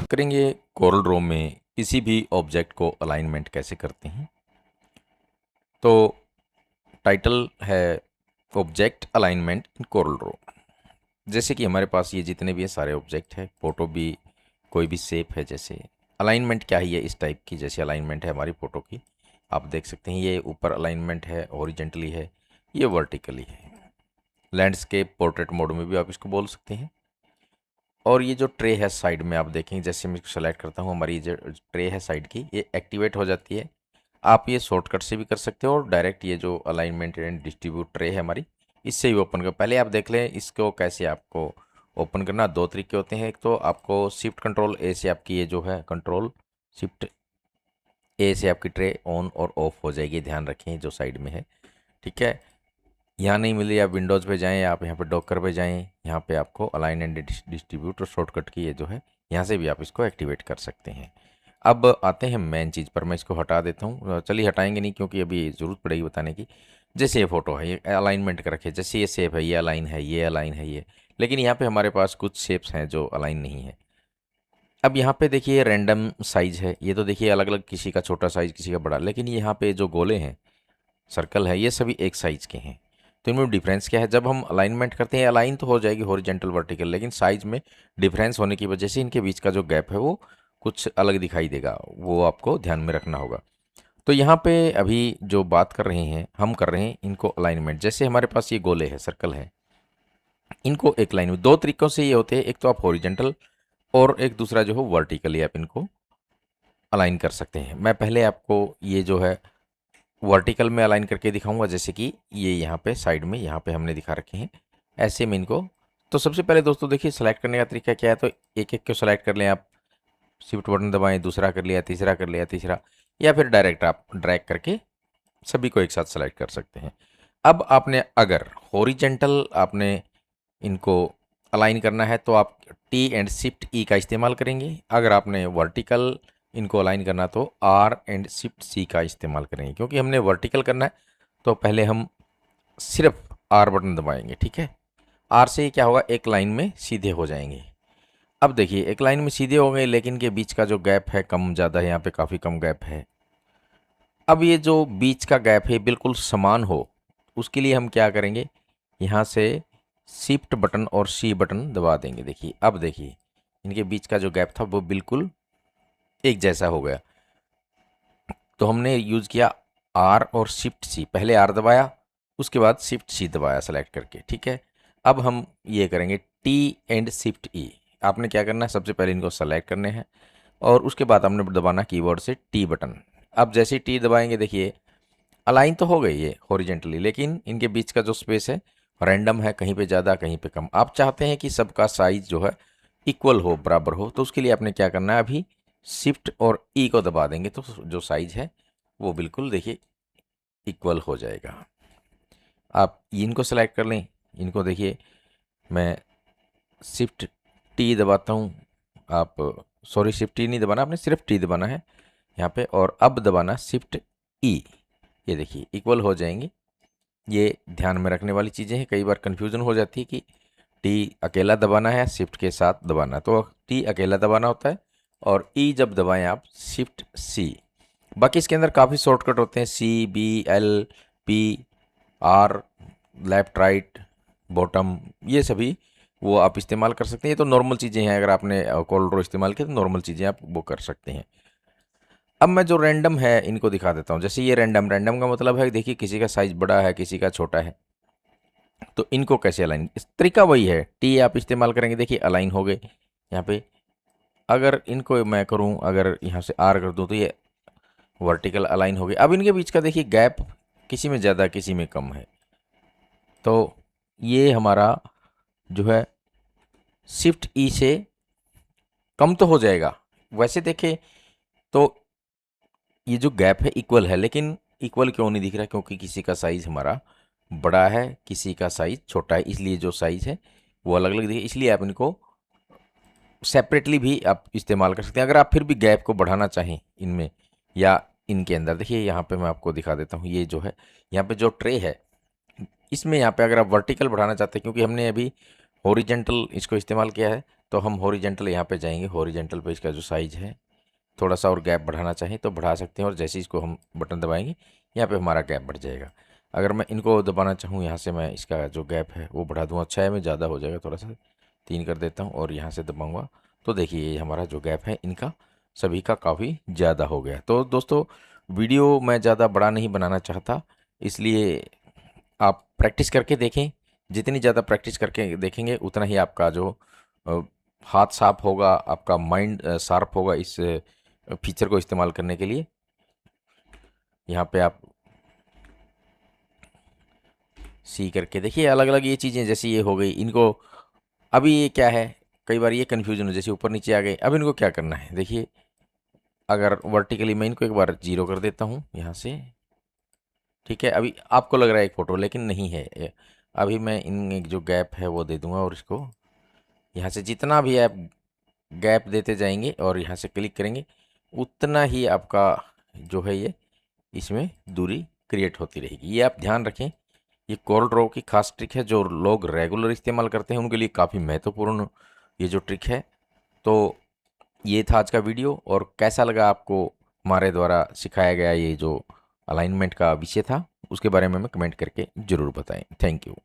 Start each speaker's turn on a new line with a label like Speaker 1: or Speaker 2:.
Speaker 1: करेंगे Corel Draw में किसी भी ऑब्जेक्ट को अलाइनमेंट कैसे करते हैं। तो टाइटल है ऑब्जेक्ट अलाइनमेंट इन कोरल ड्रॉ। जैसे कि हमारे पास ये जितने भी है सारे ऑब्जेक्ट है, फोटो भी, कोई भी शेप है। जैसे अलाइनमेंट क्या है, ये इस टाइप की जैसे अलाइनमेंट है हमारी फ़ोटो की, आप देख सकते हैं। ये ऊपर अलाइनमेंट है, हॉरिजेंटली है, ये वर्टिकली है। लैंडस्केप पोर्ट्रेट मोड में भी आप इसको बोल सकते हैं। और ये जो ट्रे है साइड में आप देखेंगे, जैसे मैं इसको सेलेक्ट करता हूँ, हमारी जो ट्रे है साइड की ये एक्टिवेट हो जाती है। आप ये शॉर्टकट से भी कर सकते हो और डायरेक्ट ये जो अलाइनमेंट एंड डिस्ट्रीब्यूट ट्रे है हमारी, इससे भी ओपन कर। पहले आप देख लें इसको कैसे आपको ओपन करना। दो तरीके होते हैं। एक तो आपको शिफ्ट कंट्रोल ए से आपकी ये जो है कंट्रोल शिफ्ट ए से आपकी ट्रे ऑन और ऑफ हो जाएगी। ध्यान रखें जो साइड में है, ठीक है। यहाँ नहीं मिली, आप विंडोज़ पे जाएं, आप यहाँ पे डॉकर पे जाएं, यहाँ पे आपको अलाइन एंड डिस्ट्रीब्यूट और शॉर्टकट की ये जो है, यहाँ से भी आप इसको एक्टिवेट कर सकते हैं। अब आते हैं मेन चीज़ पर। मैं इसको हटा देता हूँ। चलिए हटाएंगे नहीं क्योंकि अभी ज़रूरत पड़ेगी बताने की। जैसे ये फ़ोटो है, ये अलाइनमेंट कर रखे, जैसे ये शेप है, ये अलाइन है, ये अलाइन है, ये। लेकिन यहाँ पे हमारे पास कुछ शेप्स हैं जो अलाइन नहीं है। अब यहाँ पे देखिए रैंडम साइज़ है, ये तो देखिए अलग अलग, किसी का छोटा साइज़, किसी का बड़ा। लेकिन यहाँ पे जो गोले हैं, सर्कल है, ये सभी एक साइज़ के हैं। तो इनमें डिफरेंस क्या है? जब हम अलाइनमेंट करते हैं, अलाइन तो हो जाएगी हॉरिजेंटल वर्टिकल, लेकिन साइज में डिफरेंस होने की वजह से इनके बीच का जो गैप है वो कुछ अलग दिखाई देगा। वो आपको ध्यान में रखना होगा। तो यहाँ पे अभी जो बात कर रहे हैं, हम कर रहे हैं इनको अलाइनमेंट। जैसे हमारे पास ये गोले हैं, सर्कल है, इनको एक लाइन में दो तरीक़ों से ये होते हैं। एक तो आप हॉरिजेंटल और एक दूसरा जो हो वर्टिकली आप इनको अलाइन कर सकते हैं। मैं पहले आपको ये जो है वर्टिकल में अलाइन करके दिखाऊंगा। जैसे कि ये यहाँ पे साइड में, यहाँ पे हमने दिखा रखे हैं, ऐसे में इनको। तो सबसे पहले दोस्तों देखिए सेलेक्ट करने का तरीका क्या है। तो एक एक को सेलेक्ट कर लें आप, शिफ्ट बटन दबाएं, दूसरा कर लिया, तीसरा कर लिया, तीसरा, या फिर डायरेक्ट आप ड्रैग करके सभी को एक साथ सेलेक्ट कर सकते हैं। अब आपने अगर हॉरिजेंटल आपने इनको अलाइन करना है तो आप टी एंड शिफ्ट ई का इस्तेमाल करेंगे। अगर आपने वर्टिकल इनको अलाइन करना तो आर एंड शिफ्ट सी का इस्तेमाल करेंगे। क्योंकि हमने वर्टिकल करना है तो पहले हम सिर्फ आर बटन दबाएंगे, ठीक है। आर से क्या होगा, एक लाइन में सीधे हो जाएंगे। अब देखिए एक लाइन में सीधे हो गए, लेकिन के बीच का जो गैप है कम ज़्यादा है, यहाँ पे काफ़ी कम गैप है। अब ये जो बीच का गैप है बिल्कुल समान हो, उसके लिए हम क्या करेंगे, यहाँ से शिफ्ट बटन और सी बटन दबा देंगे। देखिए अब देखिए इनके बीच का जो गैप था वो बिल्कुल एक जैसा हो गया। तो हमने यूज़ किया आर और शिफ्ट सी। पहले आर दबाया, उसके बाद शिफ्ट सी दबाया सेलेक्ट करके, ठीक है। अब हम ये करेंगे टी एंड शिफ्ट ई। आपने क्या करना है, सबसे पहले इनको सेलेक्ट करने हैं और उसके बाद हमने दबाना कीबोर्ड से टी बटन। अब जैसे ही टी दबाएंगे देखिए अलाइन तो हो गई ये हॉरिजेंटली, लेकिन इनके बीच का जो स्पेस है रैंडम है, कहीं पे ज़्यादा कहीं पे कम। आप चाहते हैं कि सबका साइज जो है इक्वल हो, बराबर हो, तो उसके लिए आपने क्या करना है, अभी शिफ्ट और ई को दबा देंगे तो जो साइज है वो बिल्कुल देखिए इक्वल हो जाएगा। आप इनको सेलेक्ट कर लें, इनको देखिए मैं शिफ्ट टी दबाता हूँ। आप सॉरी शिफ्ट टी नहीं दबाना, आपने सिर्फ टी दबाना है यहाँ पे, और अब दबाना शिफ्ट ई। ये देखिए इक्वल हो जाएंगे। ये ध्यान में रखने वाली चीज़ें हैं, कई बार कन्फ्यूज़न हो जाती है कि टी अकेला दबाना है शिफ्ट के साथ दबाना। तो टी अकेला दबाना होता है और ई जब दबाएं आप शिफ्ट सी। बाकी इसके अंदर काफ़ी शॉर्टकट होते हैं, C B L P R, left right bottom, ये सभी वो आप इस्तेमाल कर सकते हैं। ये तो नॉर्मल चीज़ें हैं, अगर आपने कोरल ड्रॉ इस्तेमाल किया तो नॉर्मल चीज़ें आप वो कर सकते हैं। अब मैं जो रैंडम है इनको दिखा देता हूँ। जैसे ये रैंडम, रैंडम का मतलब है देखिए किसी का साइज़ बड़ा है, किसी का छोटा है, तो इनको कैसे अलाइन, इस तरीका वही है, टी आप इस्तेमाल करेंगे, देखिए अलाइन हो गए यहाँ पे। अगर इनको मैं करूँ, अगर यहाँ से आर कर दूँ तो ये वर्टिकल अलाइन हो गए। अब इनके बीच का देखिए गैप किसी में ज़्यादा किसी में कम है, तो ये हमारा जो है शिफ्ट ई से कम तो हो जाएगा। वैसे देखें तो ये जो गैप है इक्वल है, लेकिन इक्वल क्यों नहीं दिख रहा, क्योंकि किसी का साइज़ हमारा बड़ा है, किसी का साइज़ छोटा है, इसलिए जो साइज़ है वो अलग अलग दिखे। इसलिए आप इनको सेपरेटली भी आप इस्तेमाल कर सकते हैं। अगर आप फिर भी गैप को बढ़ाना चाहें इनमें या इनके अंदर, देखिए यहाँ पे मैं आपको दिखा देता हूँ। ये जो है यहाँ पे जो ट्रे है, इसमें यहाँ पे अगर आप वर्टिकल बढ़ाना चाहते हैं, क्योंकि हमने अभी हॉरिजेंटल इसको इस्तेमाल किया है, तो हम हॉरिजेंटल यहाँ पे जाएंगे। हॉरिजेंटल पे इसका जो साइज है, थोड़ा सा और गैप बढ़ाना चाहें तो बढ़ा सकते हैं, और जैसे ही इसको हम बटन दबाएंगे यहाँ पे हमारा गैप बढ़ जाएगा। अगर मैं इनको दबाना चाहूँ यहाँ से, मैं इसका जो गैप है वो बढ़ा दूँगा। 6 में ज़्यादा हो जाएगा, थोड़ा सा 3 कर देता हूँ और यहाँ से दबाऊँगा तो देखिए ये हमारा जो गैप है इनका सभी का काफ़ी ज़्यादा हो गया। तो दोस्तों वीडियो मैं ज़्यादा बड़ा नहीं बनाना चाहता, इसलिए आप प्रैक्टिस करके देखें। जितनी ज़्यादा प्रैक्टिस करके देखेंगे उतना ही आपका जो अ, हाथ साफ होगा, आपका माइंड शार्प होगा इस फीचर को इस्तेमाल करने के लिए। यहाँ पे आप सी करके देखिए, अलग अलग ये चीज़ें जैसे ये हो गई, इनको अभी ये क्या है, कई बार ये कन्फ्यूजन हो, जैसे ऊपर नीचे आ गए। अब इनको क्या करना है, देखिए अगर वर्टिकली मैं इनको एक बार 0 कर देता हूँ यहाँ से, ठीक है। अभी आपको लग रहा है एक फ़ोटो, लेकिन नहीं है अभी मैं इन एक जो गैप है वो दे दूंगा, और इसको यहाँ से जितना भी आप गैप देते जाएंगे और यहाँ से क्लिक करेंगे उतना ही आपका जो है ये इसमें दूरी क्रिएट होती रहेगी। ये आप ध्यान रखें, ये कोरल ड्रॉ की खास ट्रिक है, जो लोग रेगुलर इस्तेमाल करते हैं उनके लिए काफ़ी महत्वपूर्ण ये जो ट्रिक है। तो ये था आज का वीडियो, और कैसा लगा आपको हमारे द्वारा सिखाया गया ये जो अलाइनमेंट का विषय था, उसके बारे में हमें कमेंट करके ज़रूर बताएं। Thank you.